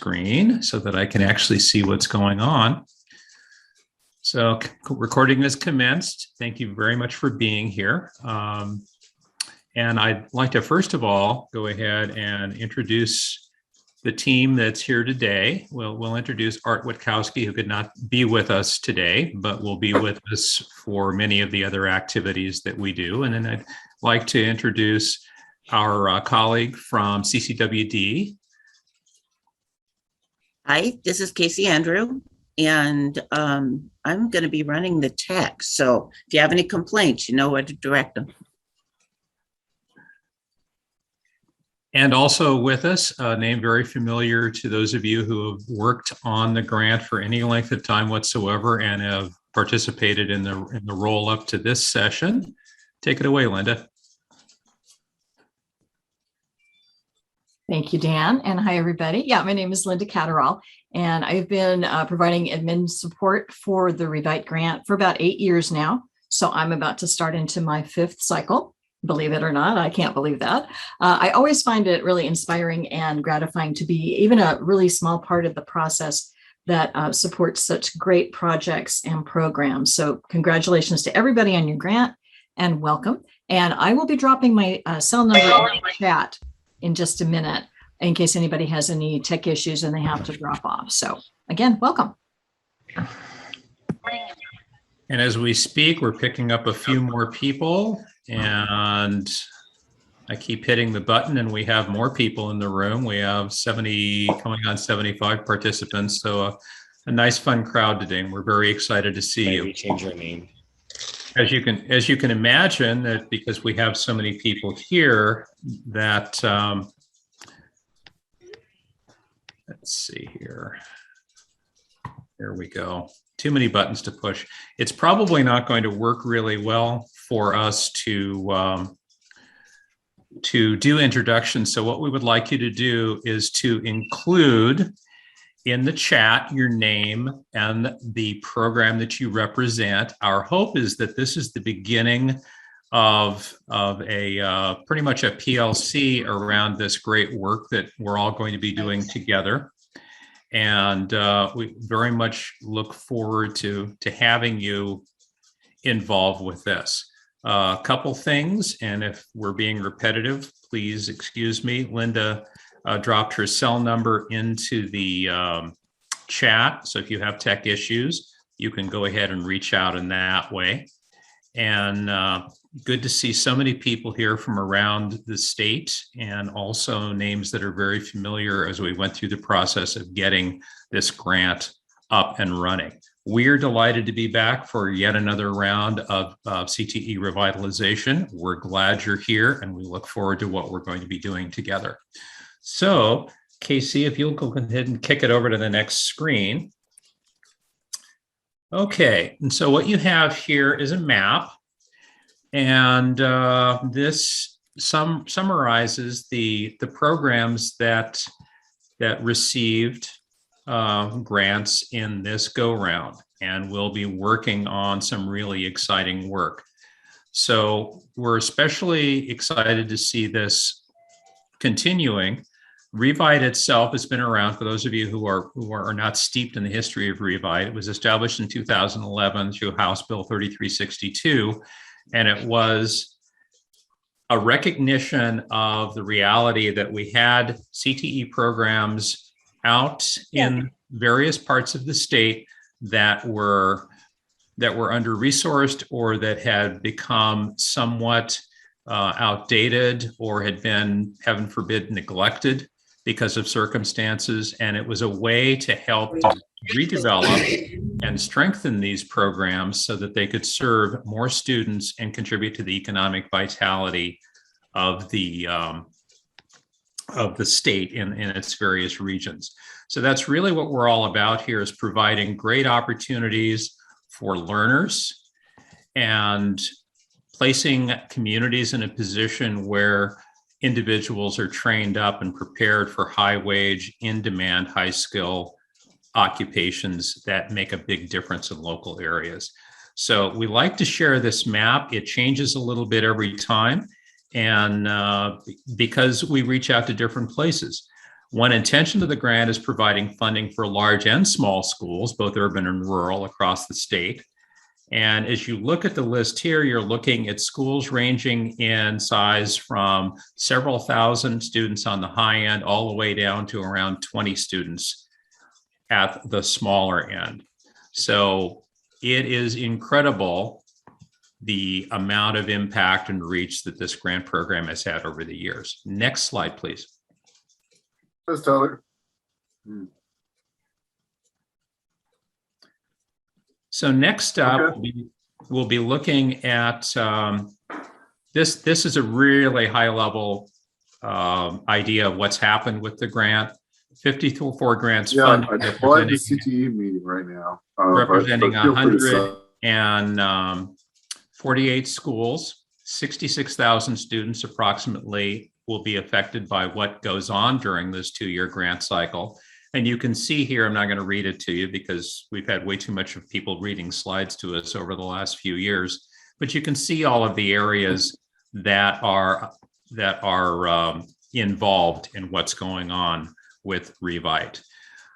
screen so that I can actually see what's going on. So recording has commenced. Thank you very much for being here. And I'd like to, first of all, go ahead and introduce the team that's here today. We'll introduce Art Witkowski, who could not be with us today, but will be with us for many of the other activities that we do. And then I'd like to introduce our colleague from CCWD. Hi, this is Casey Andrew, and I'm going to be running the text. So if you have any complaints, you know where to direct them. And also with us, a name very familiar to those of you who have worked on the grant for any length of time whatsoever and have participated in the roll up to this session. Take it away, Linda. Thank you, Dan. And hi, everybody. Yeah, my name is Linda Catterall, and I've been providing admin support for the Rebuy grant for about 8 years now. So I'm about to start into my 5th cycle. Believe it or not, I can't believe that. I always find it really inspiring and gratifying to be even a really small part of the process that supports such great projects and programs. So congratulations to everybody on your grant and welcome. And I will be dropping my cell number in the chat in just a minute in case anybody has any tech issues and they have to drop off. So again, welcome. And as we speak, we're picking up a few more people, and I keep hitting the button and we have more people in the room. We have 70, coming on 75 participants. So a nice fun crowd today, and we're very excited to see you. Maybe change your name. As you can imagine, that because we have so many people here that, let's see here. There we go. Too many buttons to push. It's probably not going to work really well for us to do introductions. So what we would like you to do is to include in the chat your name and the program that you represent. Our hope is that this is the beginning of a pretty much a PLC around this great work that we're all going to be doing together. And we very much look forward to having you involved with this. A couple things, and if we're being repetitive, please excuse me. Linda dropped her cell number into the chat. So if you have tech issues, you can go ahead and reach out in that way. And good to see so many people here from around the state, and also names that are very familiar as we went through the process of getting this grant up and running. We're delighted to be back for yet another round of CTE Revitalization. We're glad you're here, and we look forward to what we're going to be doing together. So, Casey, if you'll go ahead and kick it over to the next screen. Okay, and so what you have here is a map, and this summarizes the programs that received grants in this go-round, and we'll be working on some really exciting work. So we're especially excited to see this continuing. Rebuy itself has been around. For those of you who are not steeped in the history of Rebuy, it was established in 2011 through House Bill 3362, and it was a recognition of the reality that we had CTE programs out in various parts of the state that were under-resourced or that had become somewhat outdated or had been, heaven forbid, neglected because of circumstances. And it was a way to help to redevelop and strengthen these programs so that they could serve more students and contribute to the economic vitality of the state in its various regions. So that's really what we're all about here, is providing great opportunities for learners and placing communities in a position where individuals are trained up and prepared for high wage, in demand, high skill occupations that make a big difference in local areas. So we like to share this map. It changes a little bit every time. And because we reach out to different places, One intention of the grant is providing funding for large and small schools, both urban and rural, across the state. And as you look at the list here, you're looking at schools ranging in size from several thousand students on the high end all the way down to around 20 students at the smaller end. So it is incredible the amount of impact and reach that this grant program has had over the years. Next slide, please. Thanks, Tyler. So next up, Okay. we'll be looking at this. This is a really high level idea of what's happened with the grant. 54 grants Yeah, funded, I have the representing CTE meeting right now. representing but feel free to say- 148 schools, 66,000 students approximately will be affected by what goes on during this 2-year grant cycle. And you can see here, I'm not going to read it to you because we've had way too much of people reading slides to us over the last few years, but you can see all of the areas that are involved in what's going on with Rebuy.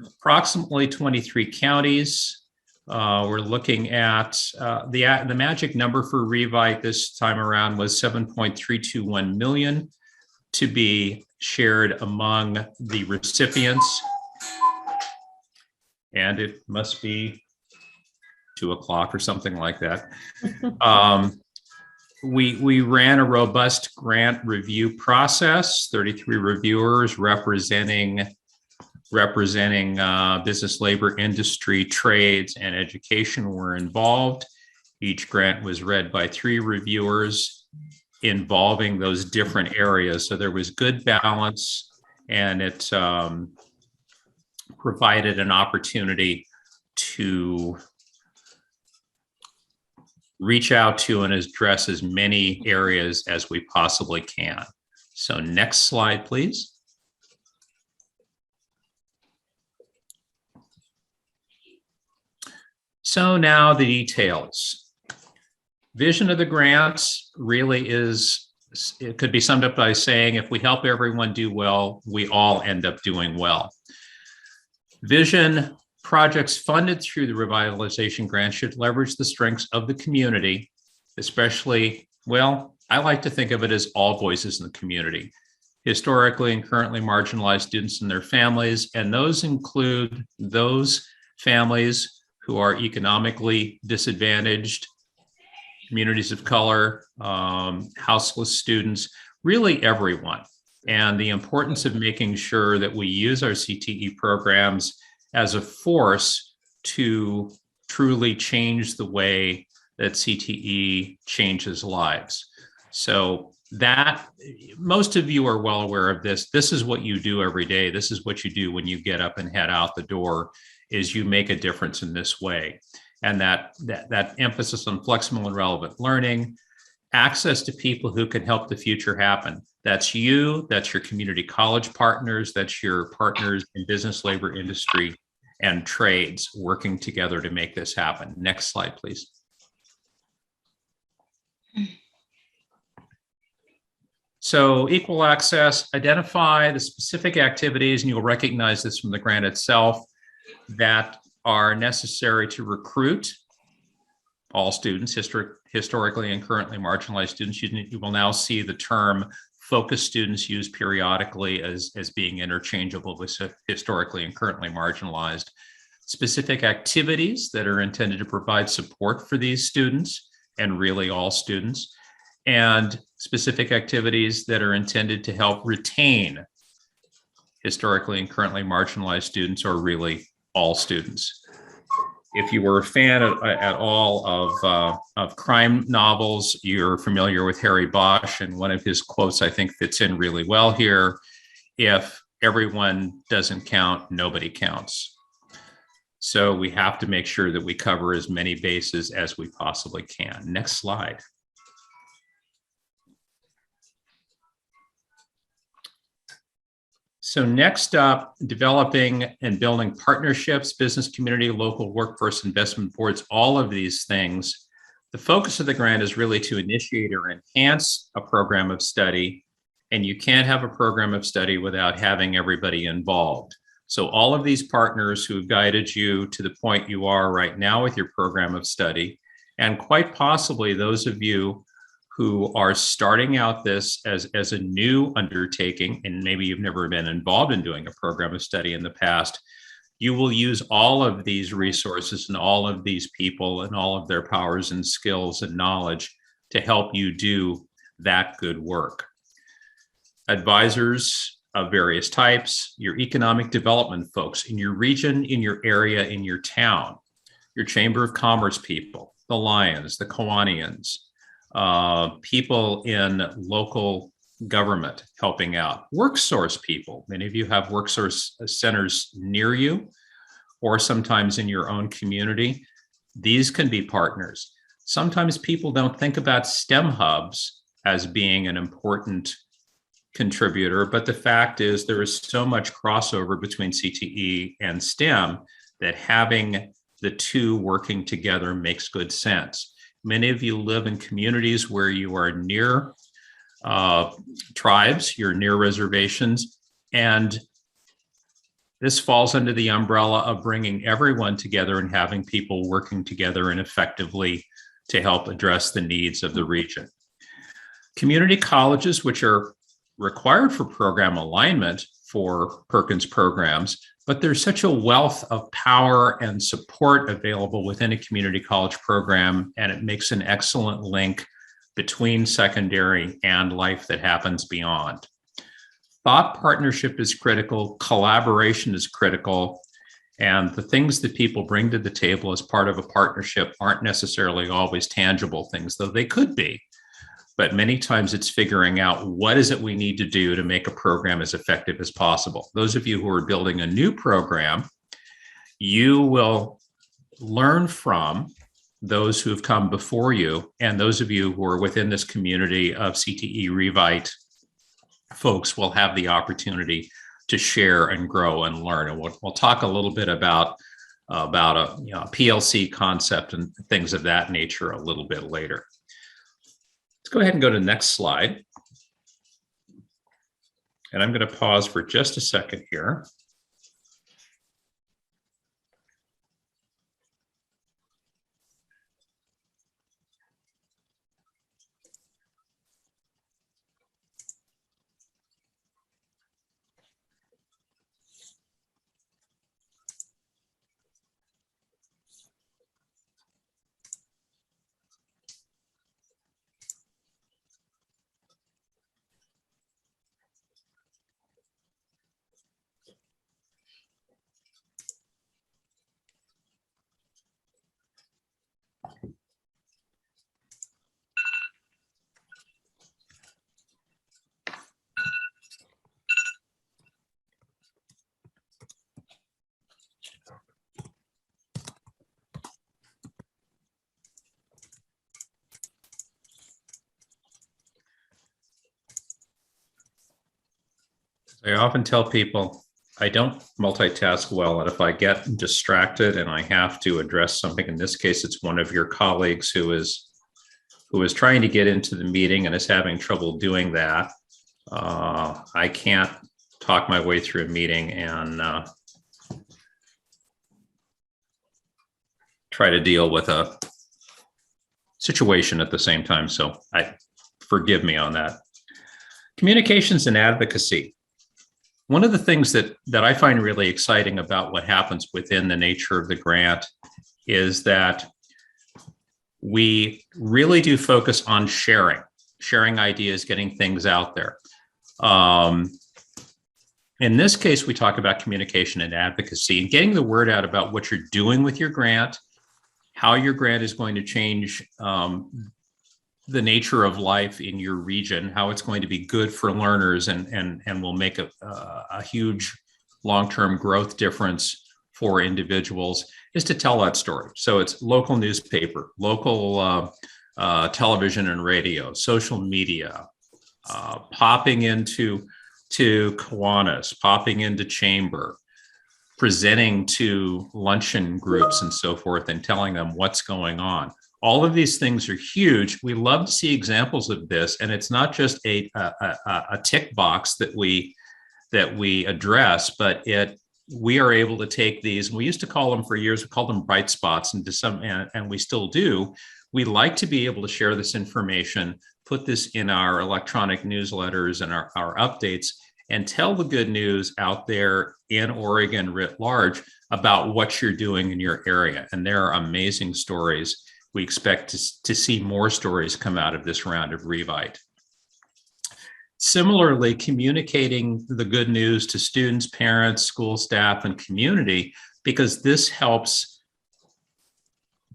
Approximately 23 counties. We're looking at the magic number for Rebuy this time around was 7.321 million to be shared among the recipients. And it must be 2 o'clock or something like that. We ran a robust grant review process, 33 reviewers representing business, labor, industry, trades, and education were involved. Each grant was read by 3 reviewers involving those different areas. So there was good balance, and it provided an opportunity to reach out to and address as many areas as we possibly can. So next slide, please. So now the details. Vision of the grants really is, it could be summed up by saying, if we help everyone do well, we all end up doing well. Vision: projects funded through the Revitalization Grant should leverage the strengths of the community, especially, well, I like to think of it as all voices in the community, historically and currently marginalized students and their families, and those include those families who are economically disadvantaged, communities of color, houseless students, really everyone. And the importance of making sure that we use our CTE programs as a force to truly change the way that CTE changes lives. So that, most of you are well aware of this. This is what you do every day. This is what you do when you get up and head out the door, is you make a difference in this way. And that emphasis on flexible and relevant learning, access to people who can help the future happen. That's you, that's your community college partners, that's your partners in business, labor, industry, and trades working together to make this happen. Next slide, please. So equal access, identify the specific activities, and you'll recognize this from the grant itself, that are necessary to recruit all students, historically and currently marginalized students. You will now see the term focus students used periodically as being interchangeable with historically and currently marginalized. Specific activities that are intended to provide support for these students, and really all students, and specific activities that are intended to help retain historically and currently marginalized students, or really all students. If you were a fan at all of crime novels, you're familiar with Harry Bosch, and one of his quotes I think fits in really well here: if everyone doesn't count, nobody counts. So we have to make sure that we cover as many bases as we possibly can. Next slide. So next up, developing and building partnerships, business community, local workforce investment boards, all of these things. The focus of the grant is really to initiate or enhance a program of study And you can't have a program of study without having everybody involved. So all of these partners who've guided you to the point you are right now with your program of study, and quite possibly those of you who are starting out this as a new undertaking, and maybe you've never been involved in doing a program of study in the past, you will use all of these resources and all of these people and all of their powers and skills and knowledge to help you do that good work. Advisors of various types, your economic development folks in your region, in your area, in your town, your Chamber of Commerce people, the Lions, the Kiwanians, people in local government helping out, WorkSource people. Many of you have WorkSource centers near you or sometimes in your own community. These can be partners. Sometimes people don't think about STEM hubs as being an important contributor, but the fact is there is so much crossover between CTE and STEM that having the two working together makes good sense. Many of you live in communities where you are near tribes, you're near reservations, and this falls under the umbrella of bringing everyone together and having people working together and effectively to help address the needs of the region. Community colleges, which are required for program alignment for Perkins programs, but there's such a wealth of power and support available within a community college program, and it makes an excellent link between secondary and life that happens beyond. Thought partnership is critical, collaboration is critical, and the things that people bring to the table as part of a partnership aren't necessarily always tangible things, though they could be. But many times it's figuring out what is it we need to do to make a program as effective as possible. Those of you who are building a new program, you will learn from those who have come before you, and those of you who are within this community of CTE Revite folks will have the opportunity to share and grow and learn. And we'll talk a little bit about a PLC concept and things of that nature a little bit later. Let's go ahead and go to the next slide. And I'm going to pause for just a second here. I often tell people I don't multitask well, and if I get distracted and I have to address something, in this case, it's one of your colleagues who is trying to get into the meeting and is having trouble doing that. I can't talk my way through a meeting and try to deal with a situation at the same time. So forgive me on that. Communications and advocacy. One of the things that I find really exciting about what happens within the nature of the grant is that we really do focus on sharing ideas, getting things out there. In this case, we talk about communication and advocacy and getting the word out about what you're doing with your grant, how your grant is going to change the nature of life in your region, how it's going to be good for learners and will make a huge long-term growth difference for individuals, is to tell that story. So it's local newspaper, local television and radio, social media, popping into Kiwanis, popping into Chamber, presenting to luncheon groups and so forth and telling them what's going on. All of these things are huge. We love to see examples of this, and it's not just a tick box that we address, but we are able to take these. We used to call them for years. We called them bright spots, and we still do. We like to be able to share this information, put this in our electronic newsletters and our updates, and tell the good news out there in Oregon writ large about what you're doing in your area. And there are amazing stories. We expect to see more stories come out of this round of Revite. Similarly, communicating the good news to students, parents, school staff, and community, because this helps,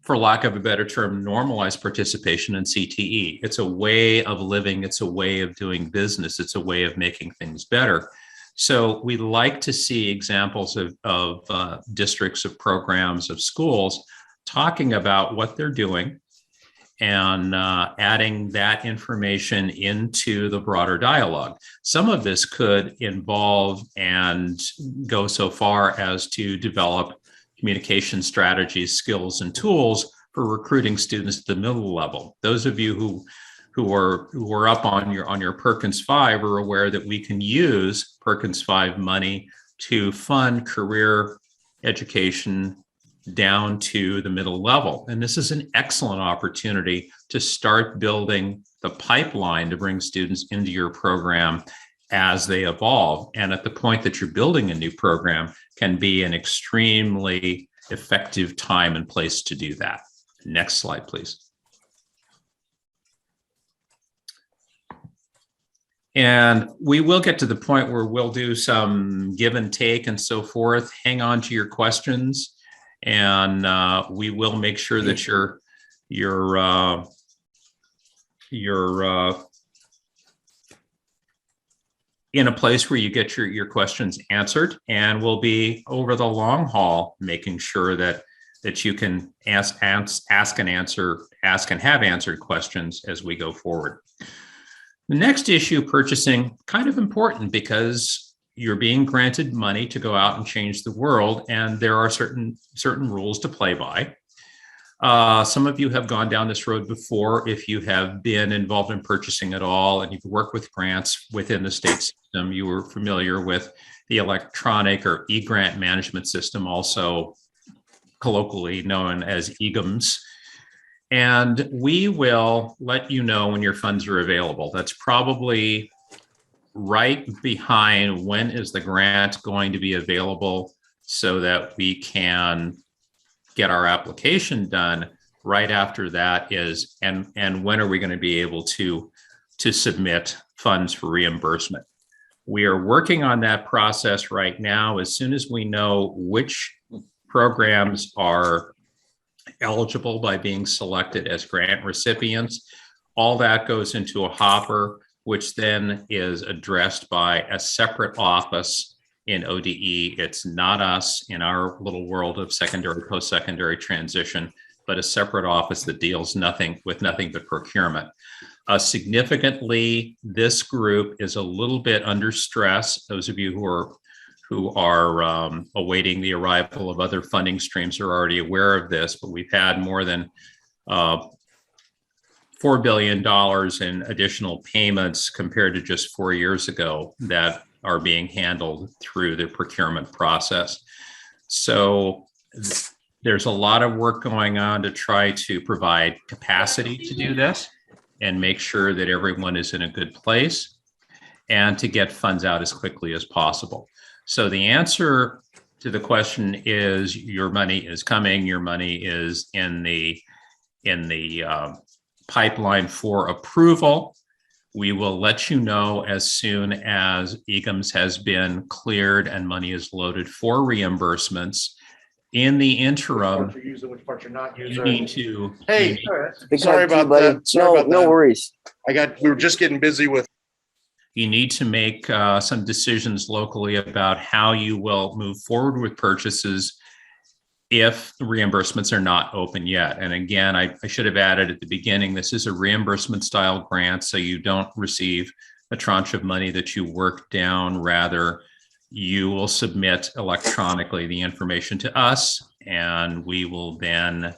for lack of a better term, normalize participation in CTE. It's a way of living. It's a way of doing business. It's a way of making things better. So we like to see examples of districts, of programs, of schools talking about what they're doing and adding that information into the broader dialogue. Some of this could involve and go so far as to develop communication strategies, skills, and tools for recruiting students at the middle level. Those of you who are up on your Perkins 5 are aware that we can use Perkins 5 money to fund career education down to the middle level. And this is an excellent opportunity to start building the pipeline to bring students into your program as they evolve. And at the point that you're building a new program can be an extremely effective time and place to do that. Next slide, please. And we will get to the point where we'll do some give and take and so forth. Hang on to your questions, and we will make sure that you're in a place where you get your questions answered, and we'll be over the long haul making sure that you can ask and have answered questions as we go forward. The next issue, purchasing, kind of important because you're being granted money to go out and change the world, and there are certain rules to play by. Some of you have gone down this road before. If you have been involved in purchasing at all and you've worked with grants within the state system, you were familiar with the electronic or e-grant management system, also colloquially known as EGMS. And we will let you know when your funds are available. That's probably right behind when is the grant going to be available so that we can get our application done. Right after that is, and when are we going to be able to submit funds for reimbursement? We are working on that process right now. As soon as we know which programs are eligible by being selected as grant recipients, all that goes into a hopper, which then is addressed by a separate office in ODE. It's not us in our little world of secondary, post-secondary transition, but a separate office that deals with nothing but procurement. Significantly, this group is a little bit under stress. Those of you who are awaiting the arrival of other funding streams are already aware of this, but we've had more than $4 billion in additional payments compared to just 4 years ago that are being handled through the procurement process. So there's a lot of work going on to try to provide capacity to do this and make sure that everyone is in a good place and to get funds out as quickly as possible. So the answer to the question is your money is coming. Your money is in the pipeline for approval. We will let you know as soon as EGMS has been cleared and money is loaded for reimbursements. In the interim, Which part you're using, which part you're not you using. need to. Hey, Big sorry hug to you, about buddy. that. Sorry about No that. worries. we were just getting busy with. You need to make some decisions locally about how you will move forward with purchases if the reimbursements are not open yet. And again, I should have added at the beginning, this is a reimbursement style grant, so you don't receive a tranche of money that you work down. Rather, you will submit electronically the information to us, and we will then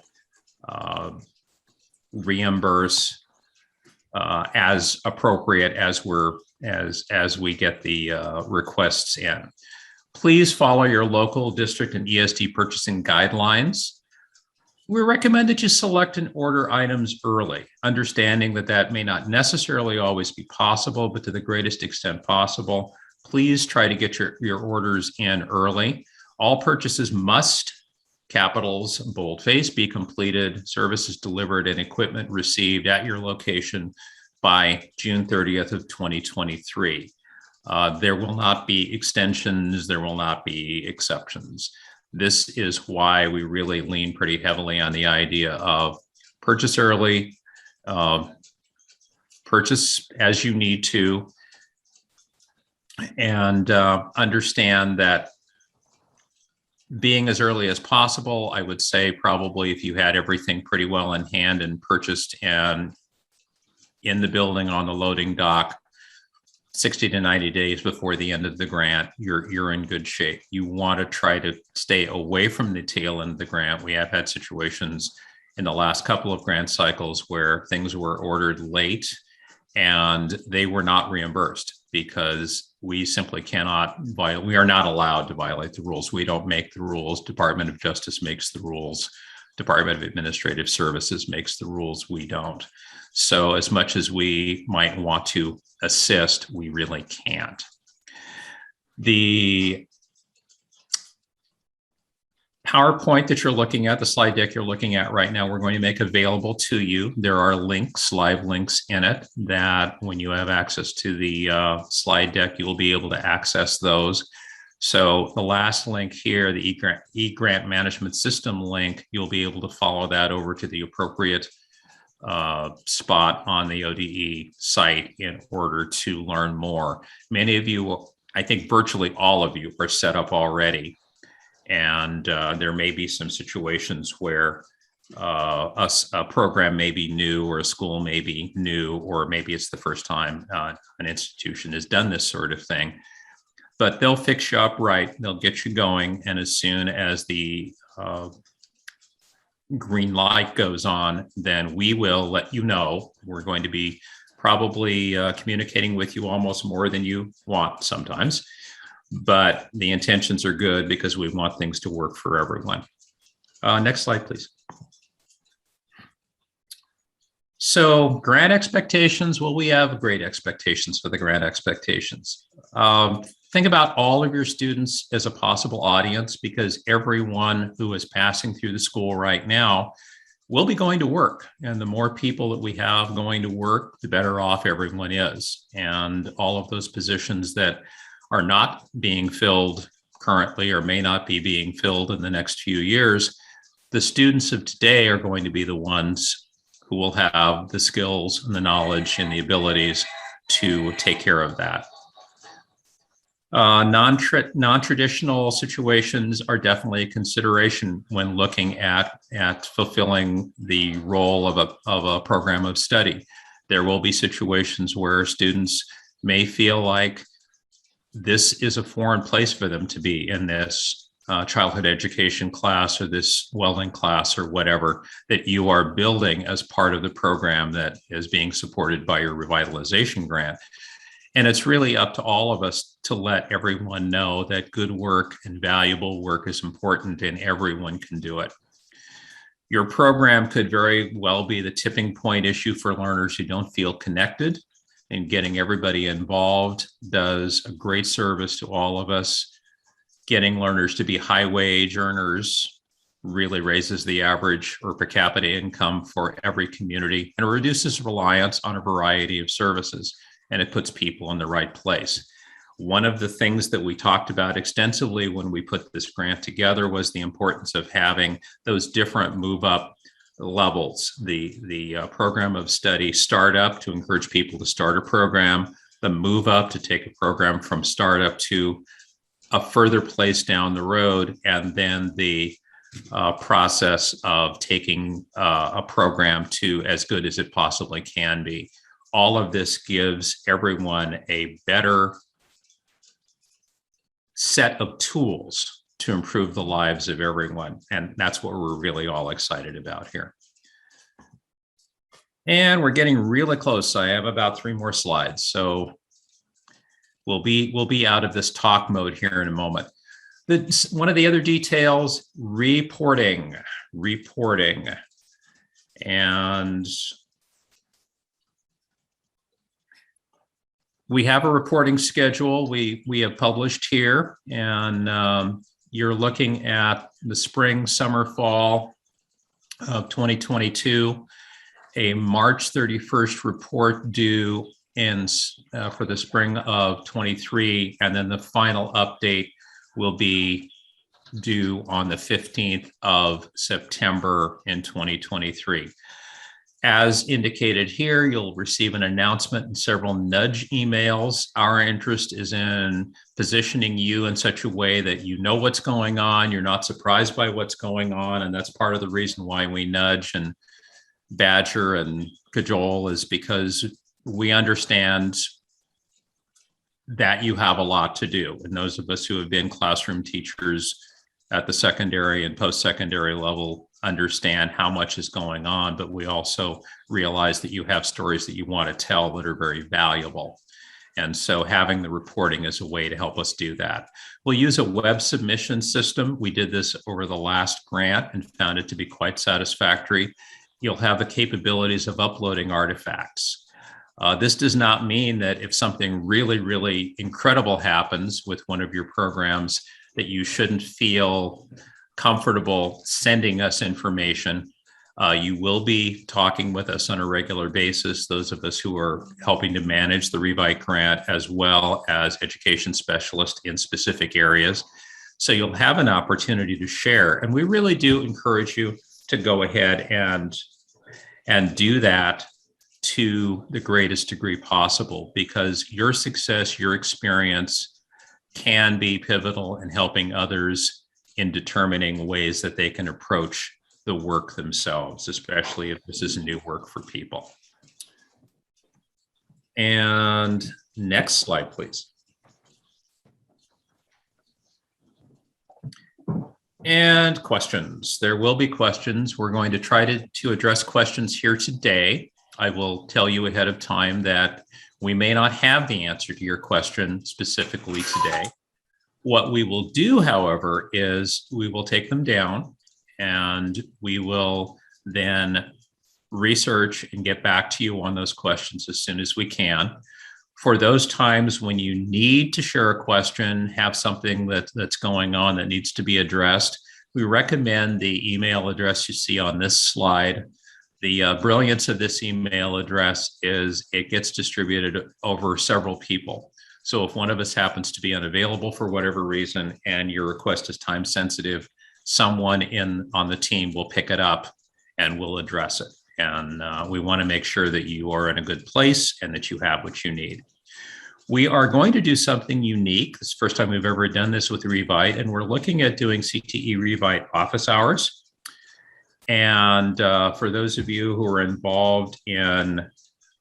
reimburse as appropriate as we get the requests in. Please follow your local district and ESD purchasing guidelines. We recommend that you select and order items early, understanding that that may not necessarily always be possible, but to the greatest extent possible, please try to get your orders in early. All purchases must, capitals, boldface, be completed, services delivered, and equipment received at your location by June 30th of 2023. There will not be extensions. There will not be exceptions. This is why we really lean pretty heavily on the idea of purchase early, purchase as you need to, and understand that being as early as possible, I would say probably if you had everything pretty well in hand and purchased and in the building on the loading dock 60 to 90 days before the end of the grant, you're in good shape. You want to try to stay away from the tail end of the grant. We have had situations in the last couple of grant cycles where things were ordered late and they were not reimbursed because we simply cannot violate, we are not allowed to violate the rules. We don't make the rules. Department of Justice makes the rules. Department of Administrative Services makes the rules. We don't. So as much as we might want to assist, we really can't. The PowerPoint that you're looking at, the slide deck you're looking at right now, we're going to make available to you. There are links, live links in it that when you have access to the slide deck, you'll be able to access those. So the last link here, the e-grant management system link, you'll be able to follow that over to the appropriate spot on the ODE site in order to learn more. Many of you, I think virtually all of you, are set up already. And there may be some situations where a program may be new or a school may be new, or maybe it's the first time an institution has done this sort of thing. But they'll fix you up right. They'll get you going. And as soon as the green light goes on, then we will let you know. We're going to be probably communicating with you almost more than you want sometimes. But the intentions are good because we want things to work for everyone. Next slide, please. So grant expectations, well, we have great expectations for the grant expectations. Think about all of your students as a possible audience, because everyone who is passing through the school right now will be going to work. And the more people that we have going to work, the better off everyone is. And all of those positions that are not being filled currently or may not be being filled in the next few years, the students of today are going to be the ones who will have the skills and the knowledge and the abilities to take care of that. Non-traditional situations are definitely a consideration when looking at fulfilling the role of a program of study. There will be situations where students may feel like this is a foreign place for them to be in this childhood education class or this welding class or whatever that you are building as part of the program that is being supported by your revitalization grant. And it's really up to all of us to let everyone know that good work and valuable work is important and everyone can do it. Your program could very well be the tipping point issue for learners who don't feel connected, and getting everybody involved does a great service to all of us. Getting learners to be high wage earners really raises the average or per capita income for every community and reduces reliance on a variety of services. And it puts people in the right place. One of the things that we talked about extensively when we put this grant together was the importance of having those different move up levels. The program of study startup to encourage people to start a program, the move up to take a program from startup to a further place down the road, and then the process of taking a program to as good as it possibly can be. All of this gives everyone a better set of tools to improve the lives of everyone. And that's what we're really all excited about here. And we're getting really close. I have about 3 more slides. So we'll be out of this talk mode here in a moment. One of the other details, reporting. And we have a reporting schedule we have published here, and you're looking at the spring, summer, fall of 2022, a March 31st report due for the spring of 23, and then the final update will be due on the 15th of September in 2023. As indicated here, you'll receive an announcement and several nudge emails. Our interest is in positioning you in such a way that you know what's going on, you're not surprised by what's going on, and that's part of the reason why we nudge and badger and cajole, is because we understand that you have a lot to do. And those of us who have been classroom teachers at the secondary and post-secondary level understand how much is going on, but we also realize that you have stories that you want to tell that are very valuable. And so having the reporting is a way to help us do that. We'll use a web submission system. We did this over the last grant and found it to be quite satisfactory. You'll have the capabilities of uploading artifacts. This does not mean that if something really, really incredible happens with one of your programs, that you shouldn't feel comfortable sending us information. You will be talking with us on a regular basis, those of us who are helping to manage the Rebuy grant, as well as education specialists in specific areas. So you'll have an opportunity to share. And we really do encourage you to go ahead and do that to the greatest degree possible, because your success, your experience can be pivotal in helping others in determining ways that they can approach the work themselves, especially if this is new work for people. And next slide, please. And questions. There will be questions. We're going to try to address questions here today. I will tell you ahead of time that we may not have the answer to your question specifically today. What we will do, however, is we will take them down and we will then research and get back to you on those questions as soon as we can. For those times when you need to share a question, have something that's going on that needs to be addressed, we recommend the email address you see on this slide. The brilliance of this email address is it gets distributed over several people. So if one of us happens to be unavailable for whatever reason and your request is time sensitive, someone on the team will pick it up and will address it. And we want to make sure that you are in a good place and that you have what you need. We are going to do something unique. It's the first time we've ever done this with Rebuy, and we're looking at doing CTE Rebuy office hours. And for those of you who are involved in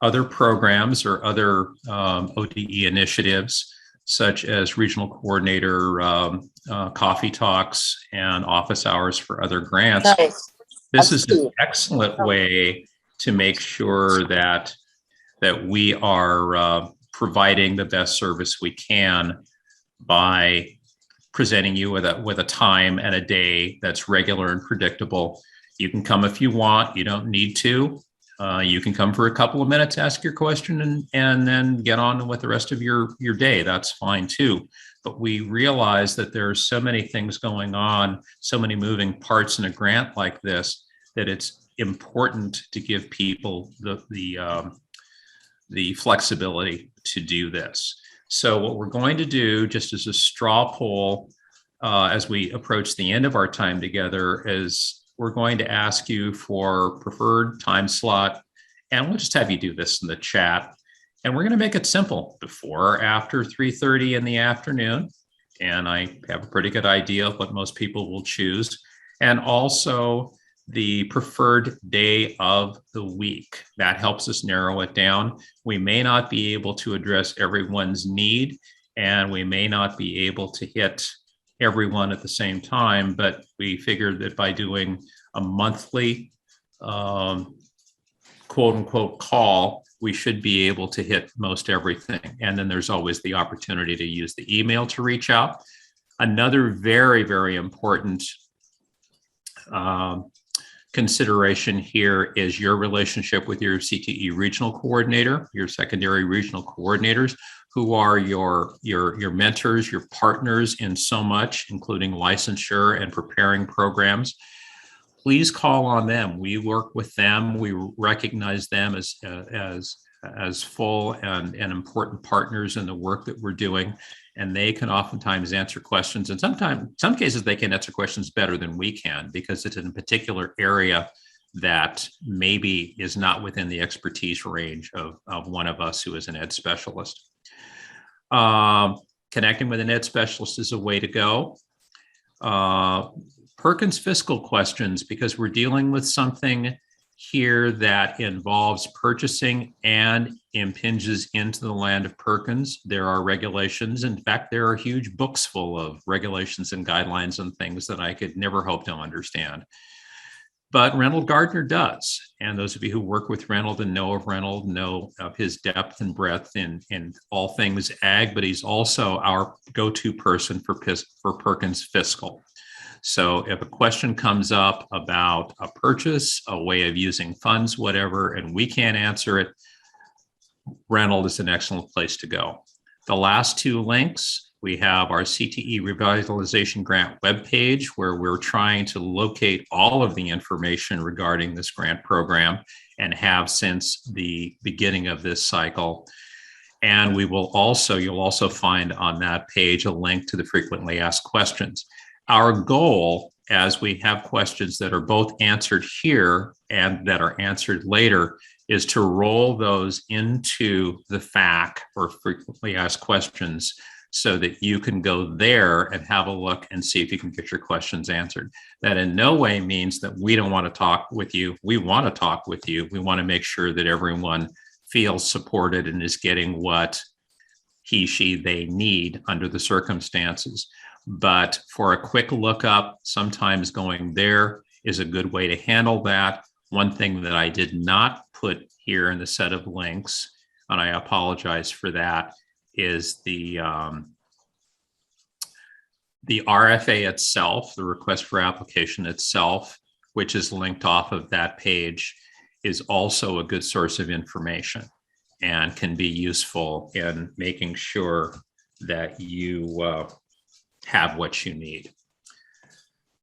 other programs or other ODE initiatives, such as regional coordinator coffee talks and office hours for other grants, this is an excellent way to make sure that we are providing the best service we can by presenting you with a time and a day that's regular and predictable. You can come if you want. You don't need to. You can come for a couple of minutes, ask your question, and then get on with the rest of your day. That's fine too. But we realize that there are so many things going on, so many moving parts in a grant like this, that it's important to give people the flexibility to do this. So what we're going to do, just as a straw poll, as we approach the end of our time together, is we're going to ask you for preferred time slot, and we'll just have you do this in the chat. And we're going to make it simple, before or after 3:30 in the afternoon. And I have a pretty good idea of what most people will choose. And also the preferred day of the week. That helps us narrow it down. We may not be able to address everyone's need, and we may not be able to hit everyone at the same time, but we figured that by doing a monthly quote unquote call, we should be able to hit most everything. And then there's always the opportunity to use the email to reach out. Another very, very important consideration here is your relationship with your CTE regional coordinator, your secondary regional coordinators, who are your mentors, your partners in so much, including licensure and preparing programs. Please call on them. We work with them. We recognize them as full and important partners in the work that we're doing. And they can oftentimes answer questions. And some cases, they can answer questions better than we can, because it's in a particular area that maybe is not within the expertise range of one of us who is an ed specialist. Connecting with an ed specialist is a way to go. Perkins fiscal questions, because we're dealing with something here that involves purchasing and impinges into the land of Perkins. There are regulations. In fact, there are huge books full of regulations and guidelines and things that I could never hope to understand. But Reynold Gardner does. And those of you who work with Reynold and know of Reynold know of his depth and breadth in all things ag, but he's also our go-to person for Perkins fiscal. So if a question comes up about a purchase, a way of using funds, whatever, and we can't answer it, Reynold is an excellent place to go. The last two links, we have our CTE Revitalization Grant webpage, where we're trying to locate all of the information regarding this grant program and have since the beginning of this cycle. And you'll also find on that page a link to the frequently asked questions. Our goal, as we have questions that are both answered here and that are answered later, is to roll those into the FAQ, or frequently asked questions, so that you can go there and have a look and see if you can get your questions answered. That in no way means that we don't want to talk with you. We want to talk with you. We want to make sure that everyone feels supported and is getting what he, she, they need under the circumstances. But for a quick lookup, sometimes going there is a good way to handle that. One thing that I did not put here in the set of links, and I apologize for that, is the RFA itself, the request for application itself, which is linked off of that page, is also a good source of information and can be useful in making sure that you have what you need.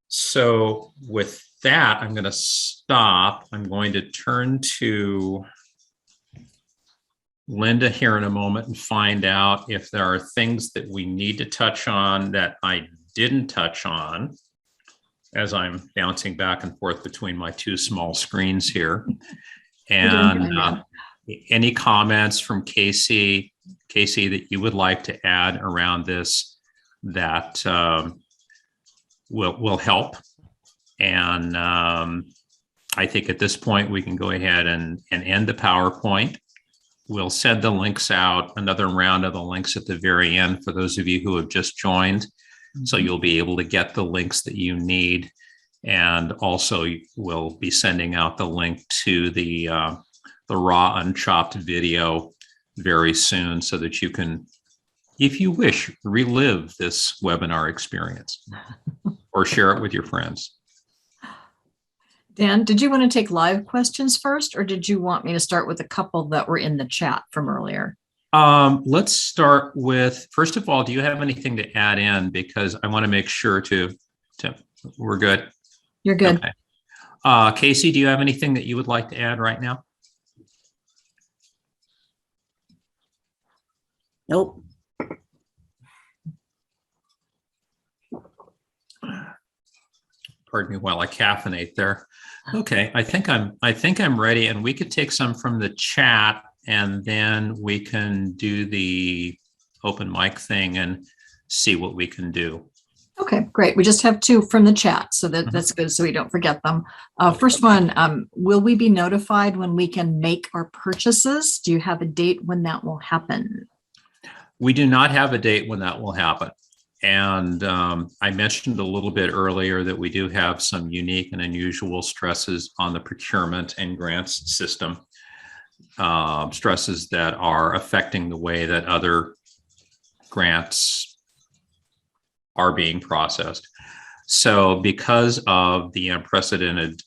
So with that, I'm going to stop. I'm going to turn to Linda here in a moment and find out if there are things that we need to touch on that I didn't touch on, as I'm bouncing back and forth between my two small screens here. And any comments from Casey, that you would like to add around this that will help. And I think at this point we can go ahead and end the PowerPoint. We'll send the links out, another round of the links at the very end for those of you who have just joined. So you'll be able to get the links that you need. And also we'll be sending out the link to the raw unchopped video very soon, so that you can, if you wish, relive this webinar experience or share it with your friends. Dan, did you want to take live questions first, or did you want me to start with a couple that were in the chat from earlier? Let's start with, first of all, do you have anything to add in? Because I want to make sure we're good. You're good. Okay. Casey, do you have anything that you would like to add right now? Nope. Pardon me while I caffeinate there. Okay, I think I'm ready, and we could take some from the chat, and then we can do the open mic thing and see what we can do. Okay, great. We just have two from the chat, so that's good, so we don't forget them. First one, will we be notified when we can make our purchases? Do you have a date when that will happen? We do not have a date when that will happen. And I mentioned a little bit earlier that we do have some unique and unusual stresses on the procurement and grants system. stresses that are affecting the way that other grants are being processed. So because of the unprecedented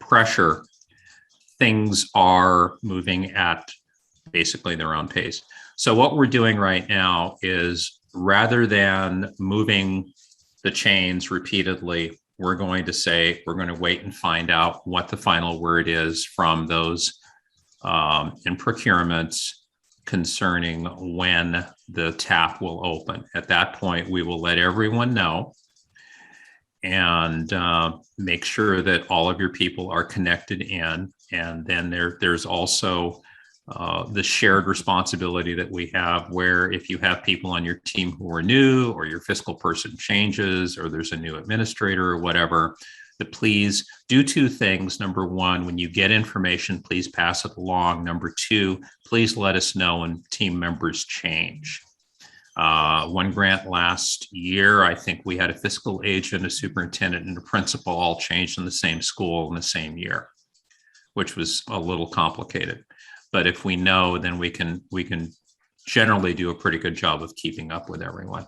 pressure, things are moving at basically their own pace. So what we're doing right now is, rather than moving the chains repeatedly, we're going to say we're going to wait and find out what the final word is from those in procurements concerning when the tap will open. At that point, we will let everyone know and make sure that all of your people are connected in. And then there's also the shared responsibility that we have, where if you have people on your team who are new, or your fiscal person changes, or there's a new administrator or whatever, that please do two things. Number one, when you get information, please pass it along. Number two, please let us know when team members change. One grant last year, I think we had a fiscal agent, a superintendent, and a principal all changed in the same school in the same year, which was a little complicated. But if we know, then we can generally do a pretty good job of keeping up with everyone.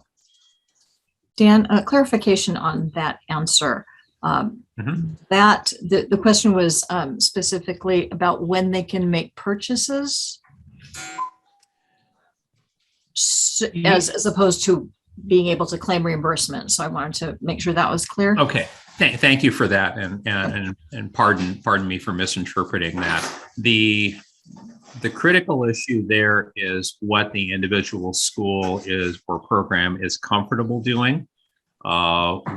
Dan, a clarification on that answer. That the question was specifically about when they can make purchases, as opposed to being able to claim reimbursement. So I wanted to make sure that was clear. Okay, thank you for that, and pardon me for misinterpreting that. The critical issue there is what the individual school is or program is comfortable doing.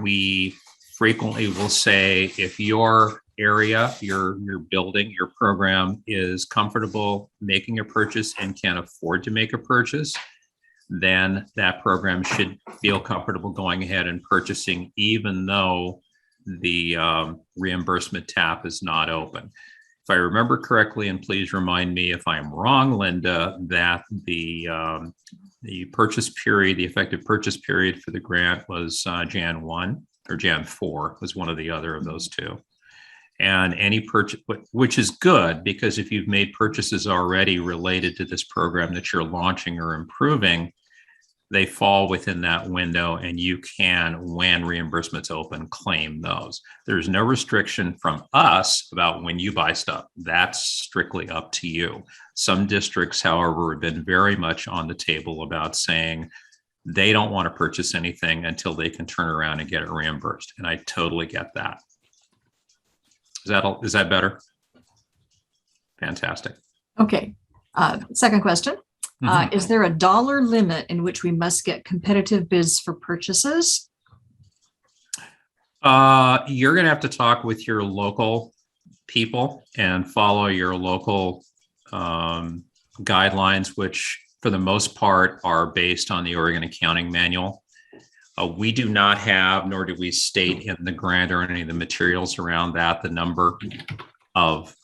We frequently will say, if your area, your building, your program is comfortable making a purchase and can afford to make a purchase, then that program should feel comfortable going ahead and purchasing, even though the reimbursement tap is not open. If I remember correctly, and please remind me if I'm wrong, Linda, that the purchase period, the effective purchase period for the grant was Jan 1 or Jan 4, was one or the other of those two. And any purchase, which is good, because if you've made purchases already related to this program that you're launching or improving, they fall within that window, and you can, when reimbursements open, claim those. There's no restriction from us about when you buy stuff. That's strictly up to you. Some districts, however, have been very much on the table about saying they don't want to purchase anything until they can turn around and get it reimbursed. And I totally get that. Is that better? Fantastic. Okay. Second question. Is there a dollar limit in which we must get competitive bids for purchases? You're going to have to talk with your local people and follow your local guidelines, which for the most part are based on the Oregon Accounting Manual. We do not have, nor do we state in the grant or any of the materials around that, the number of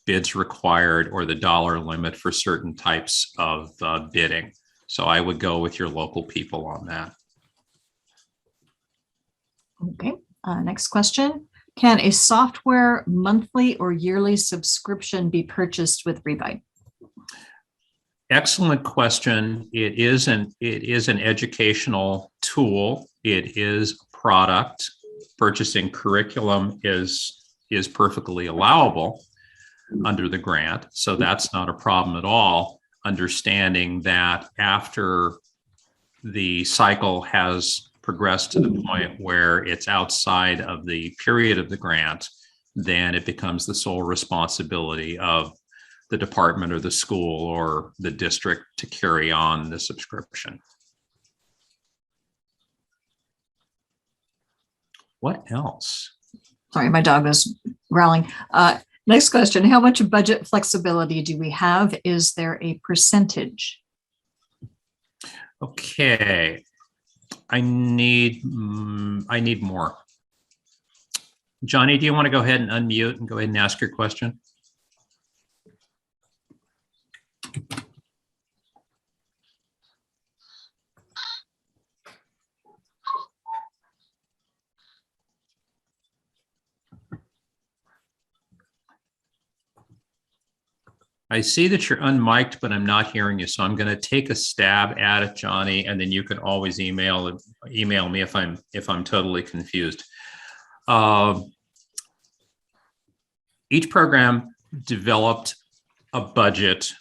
bids required or the dollar limit for certain types of bidding. So I would go with your local people on that. Okay, next question. Can a software monthly or yearly subscription be purchased with Rebuy? Excellent question. It is an educational tool. It is a product. Purchasing curriculum is perfectly allowable under the grant. So that's not a problem at all. Understanding that after the cycle has progressed to the point where it's outside of the period of the grant, then it becomes the sole responsibility of the department or the school or the district to carry on the subscription. What else? Sorry, my dog was growling. Next question. How much budget flexibility do we have? Is there a percentage? Okay. I need more. Johnny, do you want to go ahead and unmute and go ahead and ask your question? I see that you're unmiked, but I'm not hearing you. So I'm going to take a stab at it, Johnny, and then you can always email me if I'm totally confused. Each program developed a budget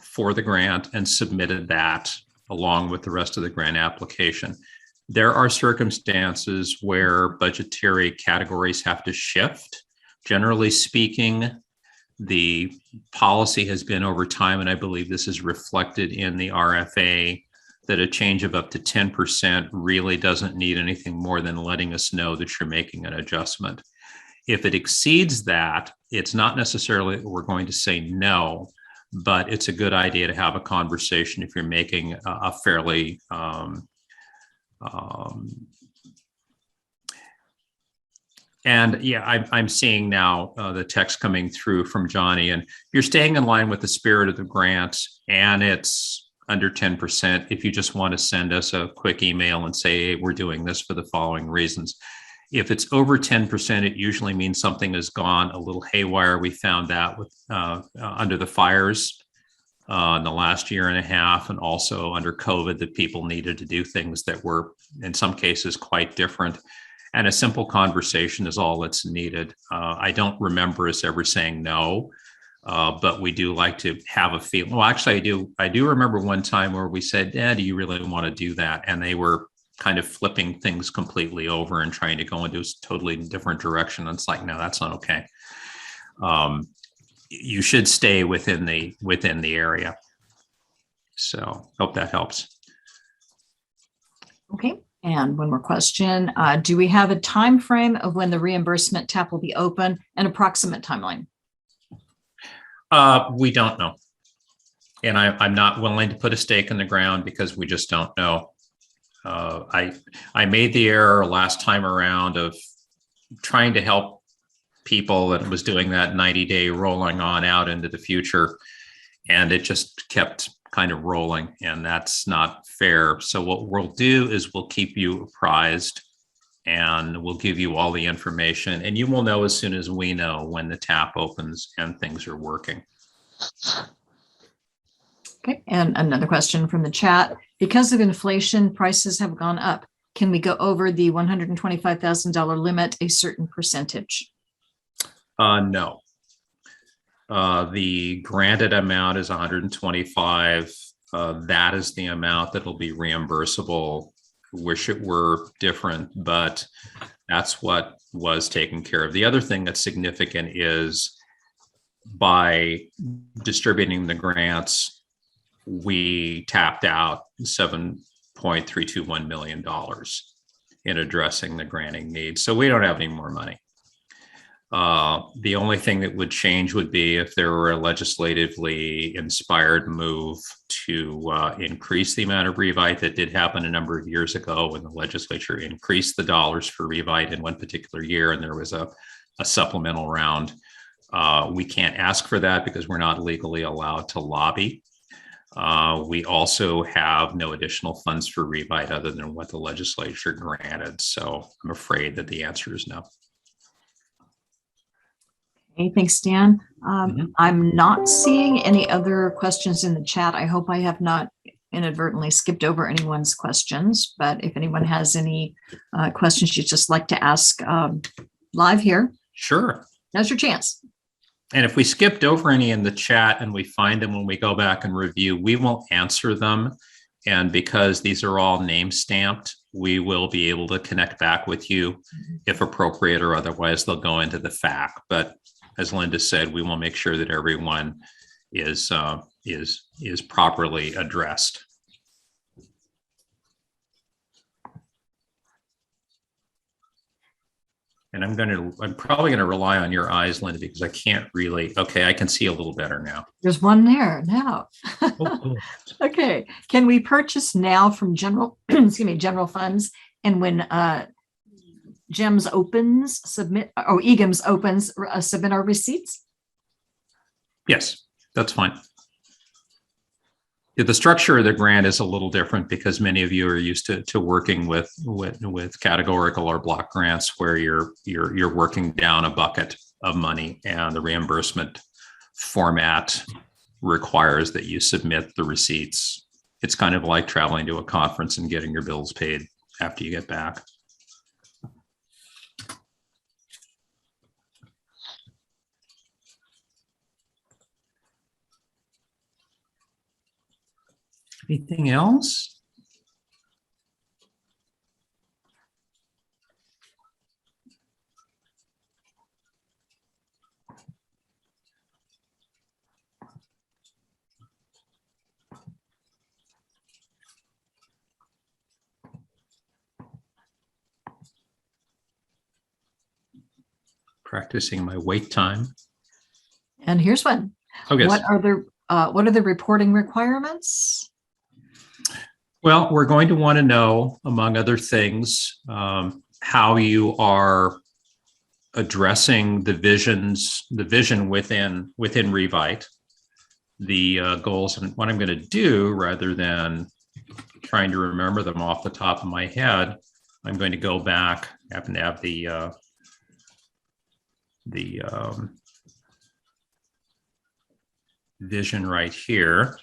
for the grant and submitted that along with the rest of the grant application. There are circumstances where budgetary categories have to shift. Generally speaking, the policy has been over time, and I believe this is reflected in the RFA, that a change of up to 10% really doesn't need anything more than letting us know that you're making an adjustment. If it exceeds that, it's not necessarily that we're going to say no, but it's a good idea to have a conversation if you're making a fairly and yeah, I'm seeing now the text coming through from Johnny, and you're staying in line with the spirit of the grant, and it's under 10%. If you just want to send us a quick email and say, hey, we're doing this for the following reasons. If it's over 10%, it usually means something has gone a little haywire. We found that with under the fires in the last year and a half, and also under COVID, that people needed to do things that were in some cases quite different. And a simple conversation is all that's needed. I don't remember us ever saying no, but we do like to have a feel. Well, actually, I do remember one time where we said, do you really want to do that? And they were kind of flipping things completely over and trying to go into a totally different direction. And it's like, no, that's not okay. You should stay within the area. So hope that helps. Okay. And one more question. Do we have a time frame of when the reimbursement tap will be open, an approximate timeline? We don't know. And I'm not willing to put a stake in the ground because we just don't know. I made the error last time around of trying to help people and was doing that 90-day rolling on out into the future. And it just kept kind of rolling, and that's not fair. So what we'll do is we'll keep you apprised, and we'll give you all the information, and you will know as soon as we know when the tap opens and things are working. Okay. And another question from the chat. Because of inflation, prices have gone up. Can we go over the $125,000 limit a certain percentage? No. The granted amount is 125. That is the amount that will be reimbursable. Wish it were different, but that's what was taken care of. The other thing that's significant is by distributing the grants, we tapped out $7.321 million in addressing the granting needs. So we don't have any more money. The only thing that would change would be if there were a legislatively inspired move to increase the amount of Rebuy. That did happen a number of years ago when the legislature increased the dollars for Rebuy in one particular year, and there was a supplemental round. We can't ask for that because we're not legally allowed to lobby. We also have no additional funds for Rebuy other than what the legislature granted. So I'm afraid that the answer is no. Okay, thanks, Dan. I'm not seeing any other questions in the chat. I hope I have not inadvertently skipped over anyone's questions, but if anyone has any questions you'd just like to ask live here, Sure. now's your chance. And if we skipped over any in the chat and we find them when we go back and review, we won't answer them. And because these are all name stamped, we will be able to connect back with you if appropriate, or otherwise they'll go into the FAQ. But as Linda said, we will make sure that everyone is properly addressed. And I'm probably going to rely on your eyes, Linda, because I can't really. Okay, I can see a little better now. There's one there now. Oh. Okay. Can we purchase now from general, general funds? And when GEMS opens, submit, or EGIMS opens, submit our receipts? Yes, that's fine. The structure of the grant is a little different because many of you are used to working with categorical or block grants where you're working down a bucket of money, and the reimbursement format requires that you submit the receipts. It's kind of like traveling to a conference and getting your bills paid after you get back. Anything else? Practicing my wait time. And here's one. Okay. What are the reporting requirements? Well, we're going to want to know, among other things, how you are addressing the vision within Revite, the goals. And what I'm going to do, rather than trying to remember them off the top of my head, I'm going to go back. I happen to have the vision right here.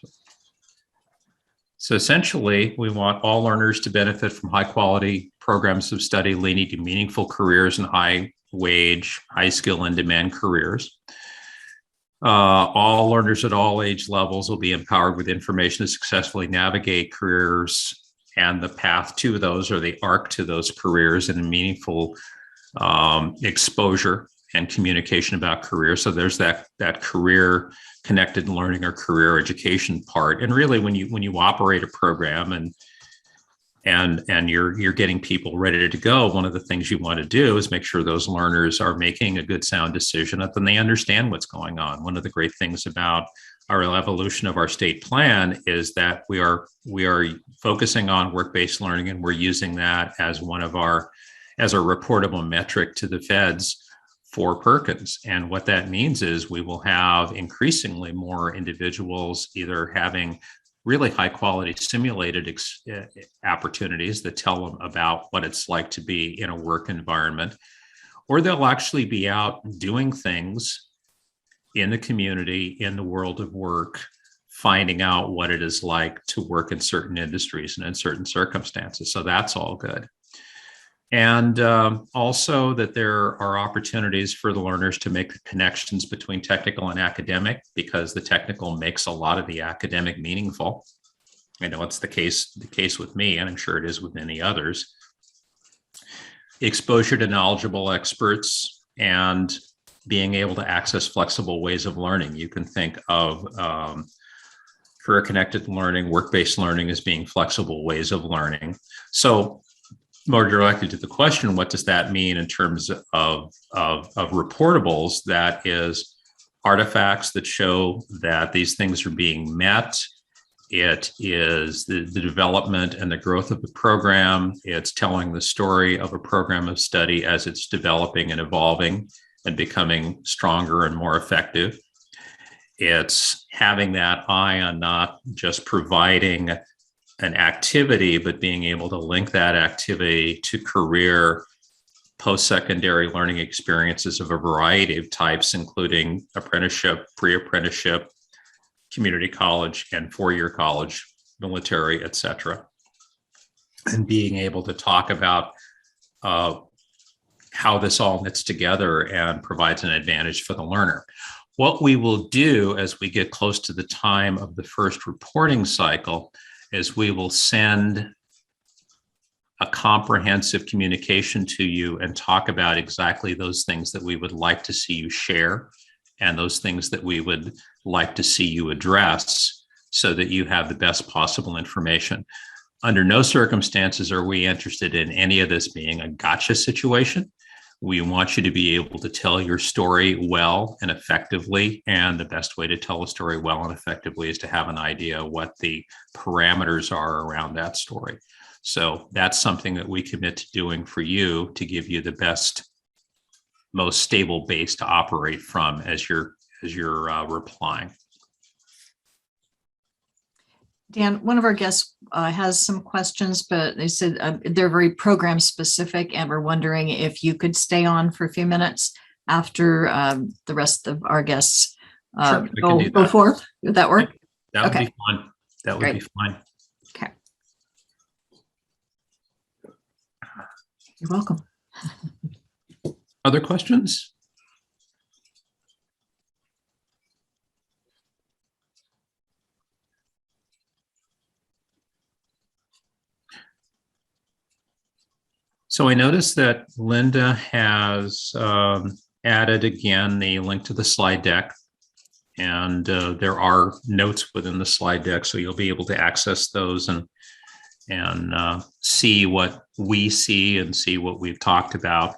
So essentially, we want all learners to benefit from high quality programs of study leading to meaningful careers and high wage, high skill and demand careers. All learners at all age levels will be empowered with information to successfully navigate careers and the path to those, or the arc to those careers, and a meaningful exposure and communication about career. So there's that career connected learning or career education part. And really, when you operate a program and you're getting people ready to go, one of the things you want to do is make sure those learners are making a good sound decision, that then they understand what's going on. One of the great things about our evolution of our state plan is that we are focusing on work-based learning, and we're using that as as a reportable metric to the feds for Perkins. And what that means is we will have increasingly more individuals either having really high quality simulated opportunities that tell them about what it's like to be in a work environment, or they'll actually be out doing things in the community, in the world of work, finding out what it is like to work in certain industries and in certain circumstances. So that's all good. And also that there are opportunities for the learners to make the connections between technical and academic, because the technical makes a lot of the academic meaningful. I know it's the case with me, and I'm sure it is with many others. Exposure to knowledgeable experts and being able to access flexible ways of learning. You can think of career-connected learning, work-based learning as being flexible ways of learning. So more directly to the question, what does that mean in terms of reportables? That is artifacts that show that these things are being met. It is the development and the growth of the program. It's telling the story of a program of study as it's developing and evolving and becoming stronger and more effective. It's having that eye on not just providing an activity, but being able to link that activity to career, post-secondary learning experiences of a variety of types, including apprenticeship, pre-apprenticeship, community college, and four-year college, military, et cetera. And being able to talk about how this all knits together and provides an advantage for the learner. What we will do as we get close to the time of the first reporting cycle is we will send a comprehensive communication to you and talk about exactly those things that we would like to see you share and those things that we would like to see you address, so that you have the best possible information. Under no circumstances are we interested in any of this being a gotcha situation. We want you to be able to tell your story well and effectively. And the best way to tell a story well and effectively is to have an idea what the parameters are around that story. So that's something that we commit to doing for you, to give you the best, most stable base to operate from as you're replying. Dan, one of our guests has some questions, but they said they're very program specific, and we're wondering if you could stay on for a few minutes after the rest of our guests Sure, we can do go that. forth. Would that work? That would Okay. be fun. That would be Great. fun. Okay. You're welcome. Other questions? So I noticed that Linda has added again the link to the slide deck. And there are notes within the slide deck, so you'll be able to access those and see what we see and see what we've talked about.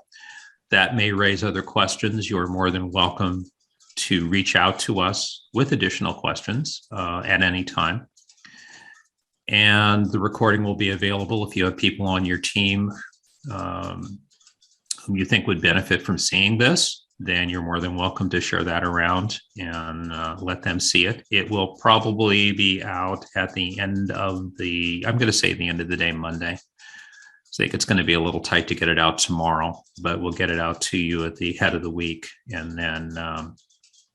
That may raise other questions. You're more than welcome to reach out to us with additional questions at any time. And the recording will be available if you have people on your team whom you think would benefit from seeing this, then you're more than welcome to share that around and let them see it. It will probably be out at the end of the, I'm going to say the end of the day, Monday. I think it's going to be a little tight to get it out tomorrow, but we'll get it out to you at the head of the week. And then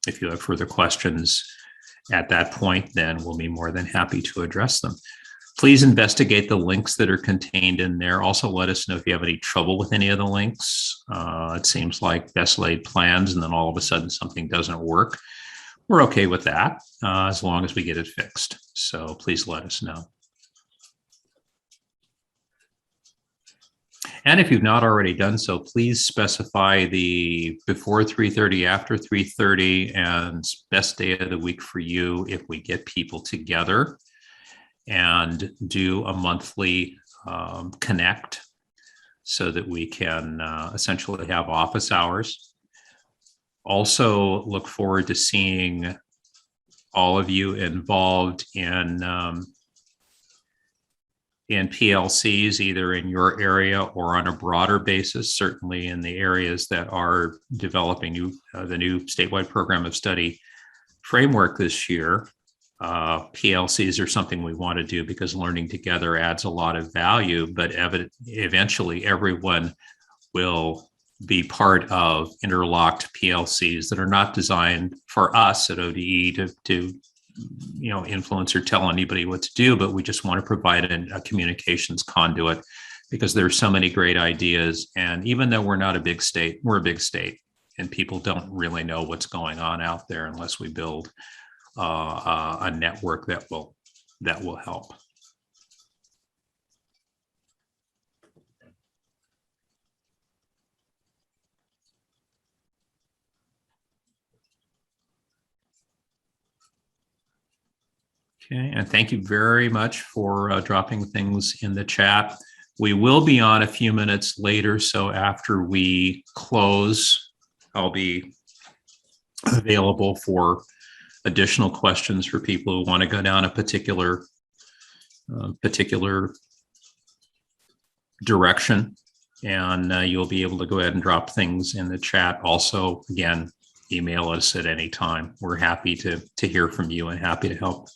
if you have further questions at that point, then we'll be more than happy to address them. Please investigate the links that are contained in there. Also, let us know if you have any trouble with any of the links. It seems like best laid plans, and then all of a sudden something doesn't work. We're okay with that as long as we get it fixed. So please let us know. And if you've not already done so, please specify the before 3:30, after 3:30, and best day of the week for you if we get people together and do a monthly connect so that we can essentially have office hours. Also look forward to seeing all of you involved in PLCs, either in your area or on a broader basis, certainly in the areas that are developing the new statewide program of study framework this year. PLCs are something we want to do because learning together adds a lot of value, but eventually everyone will be part of interlocked PLCs that are not designed for us at ODE to influence or tell anybody what to do, but we just want to provide a communications conduit because there are so many great ideas. And even though we're not a big state, we're a big state, and people don't really know what's going on out there unless we build a network that will help. Okay, and thank you very much for dropping things in the chat. We will be on a few minutes later, so after we close, I'll be available for additional questions for people who want to go down a particular direction, and you'll be able to go ahead and drop things in the chat. Also, again, email us at any time. We're happy to hear from you and happy to help.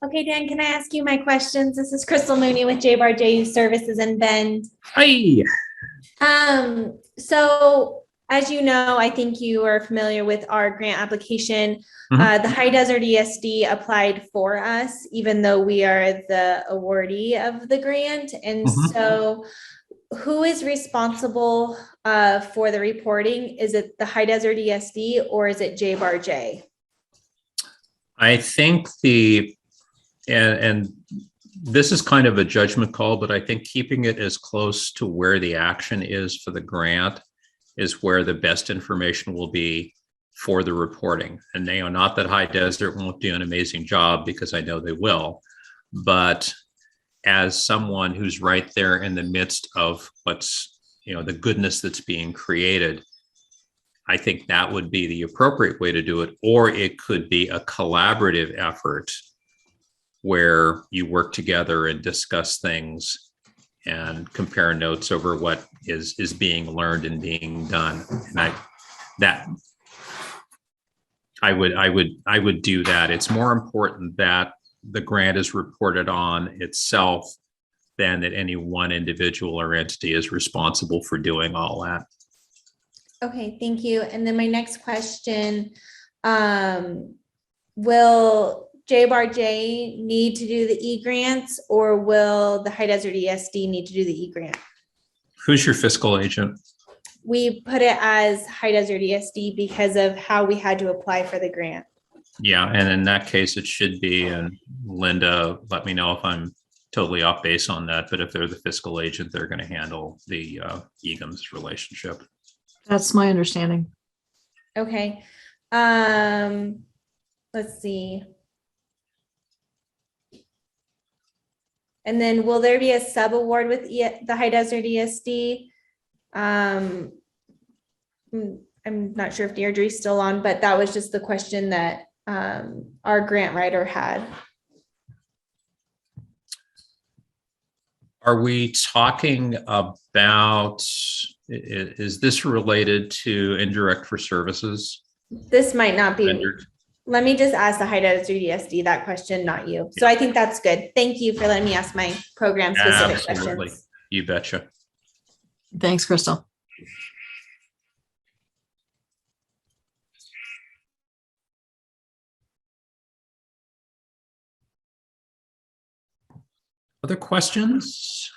Okay, Dan, can I ask you my questions? This is Crystal Mooney with JBAR Services in Bend. Hi. So as you know, I think you are familiar with our grant application. The High Desert ESD applied for us, even though we are the awardee of the grant. And so who is responsible for the reporting? Is it the High Desert ESD or is it JBAR? I think and this is kind of a judgment call, but I think keeping it as close to where the action is for the grant is where the best information will be for the reporting. And not that High Desert won't do an amazing job, because I know they will, but as someone who's right there in the midst of what's, the goodness that's being created, I think that would be the appropriate way to do it. Or it could be a collaborative effort where you work together and discuss things and compare notes over what is being learned and being done. And that I would do that. It's more important that the grant is reported on itself than that any one individual or entity is responsible for doing all that. Okay, thank you. And then my next question, will JBarJ need to do the e-grants, or will the High Desert ESD need to do the e-grant? Who's your fiscal agent? We put it as High Desert ESD because of how we had to apply for the grant. Yeah, and in that case, it should be, and Linda, let me know if I'm totally off base on that, but if they're the fiscal agent, they're going to handle the EGMS relationship. That's my understanding. Okay. Let's see. And then will there be a sub award with the High Desert ESD? I'm not sure if Deirdre's still on, but that was just the question that our grant writer had. Are we talking about, is this related to indirect for services? This might not be. Rendered? Let me just ask the High Desert ESD that question, not you. So I think that's good. Thank you for letting me ask my program specific Absolutely. questions. You betcha. Thanks, Crystal. Other questions?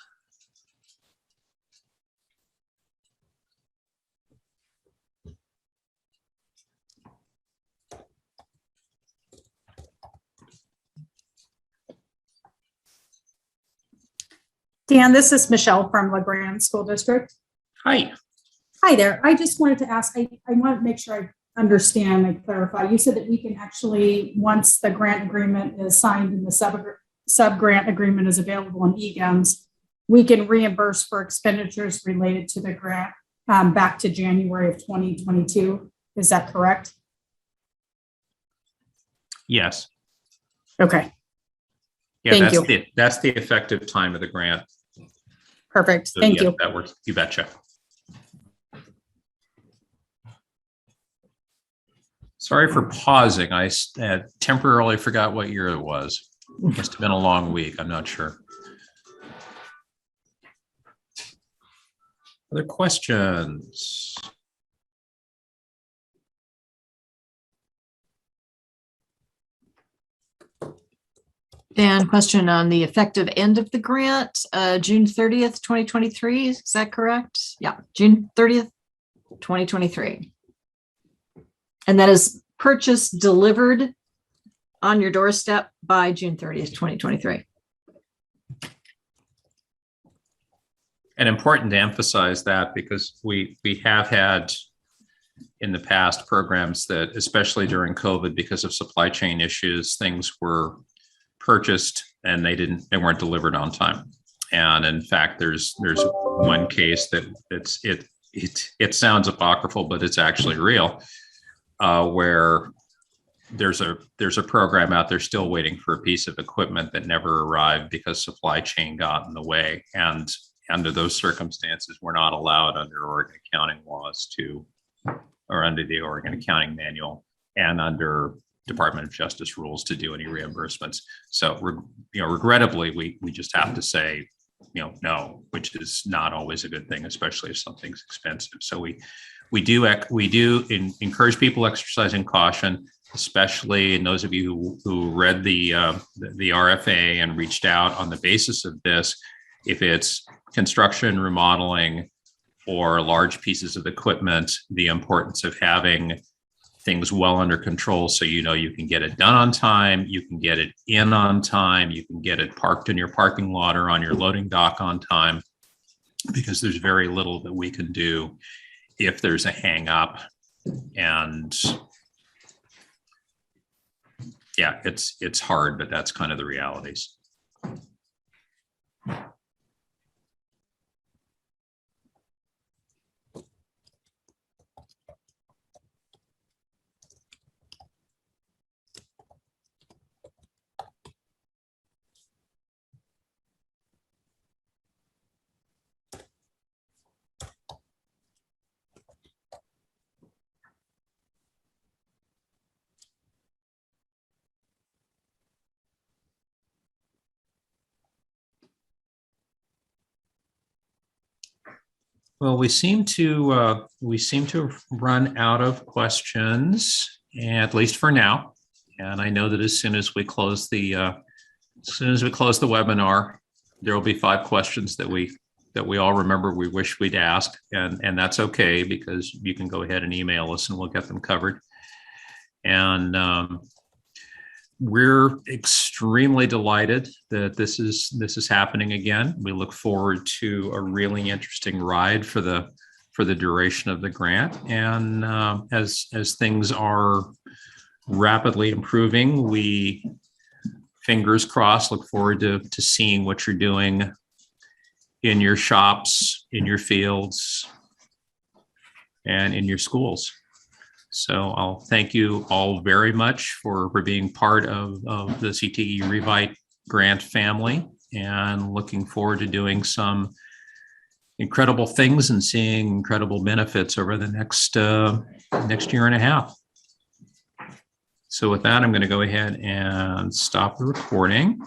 Dan, this is Michelle from LeGrand School District. Hi. Hi there. I just wanted to ask, I want to make sure I understand and clarify. You said that we can actually, once the grant agreement is signed and the sub-grant agreement is available in EGMS, we can reimburse for expenditures related to the grant back to January of 2022. Is that correct? Yes. Okay, Yeah, Thank that's the effective time of the grant. perfect. So, Thank yeah, you. that works. You betcha. Sorry for pausing. I temporarily forgot what year it was. Must have been a long week. I'm not sure. Other questions? Dan, question on the effective end of the grant, June 30th, 2023. Is that correct? Yeah, June 30th, 2023. And that is purchased, delivered on your doorstep by June 30th, 2023. And important to emphasize that because we have had in the past programs that, especially during COVID, because of supply chain issues, things were purchased and they weren't delivered on time. And in fact, there's one case that it sounds apocryphal, but it's actually real, where there's a program out there still waiting for a piece of equipment that never arrived because supply chain got in the way. And under those circumstances, we're not allowed under Oregon accounting laws or under the Oregon accounting manual and under Department of Justice rules to do any reimbursements. So, regrettably, we just have to say, no, which is not always a good thing, especially if something's expensive. So we do encourage people exercising caution, especially in those of you who read the RFA and reached out on the basis of this. If it's construction, remodeling, or large pieces of equipment, the importance of having things well under control so you can get it done on time, you can get it in on time, you can get it parked in your parking lot or on your loading dock on time, because there's very little that we can do if there's a hang up. And yeah, it's hard, but that's kind of the realities. Well, we seem to run out of questions, at least for now. And I know that as soon as we close the webinar, there will be 5 questions that we all remember we wish we'd ask, and that's okay, because you can go ahead and email us and we'll get them covered. And we're extremely delighted that this is happening again. We look forward to a really interesting ride for the duration of the grant. And as things are rapidly improving, we, fingers crossed, look forward to seeing what you're doing in your shops, in your fields, and in your schools. So I'll thank you all very much for being part of the CTE Revite grant family, and looking forward to doing some incredible things and seeing incredible benefits over the next year and a half. So with that, I'm going to go ahead and stop the recording.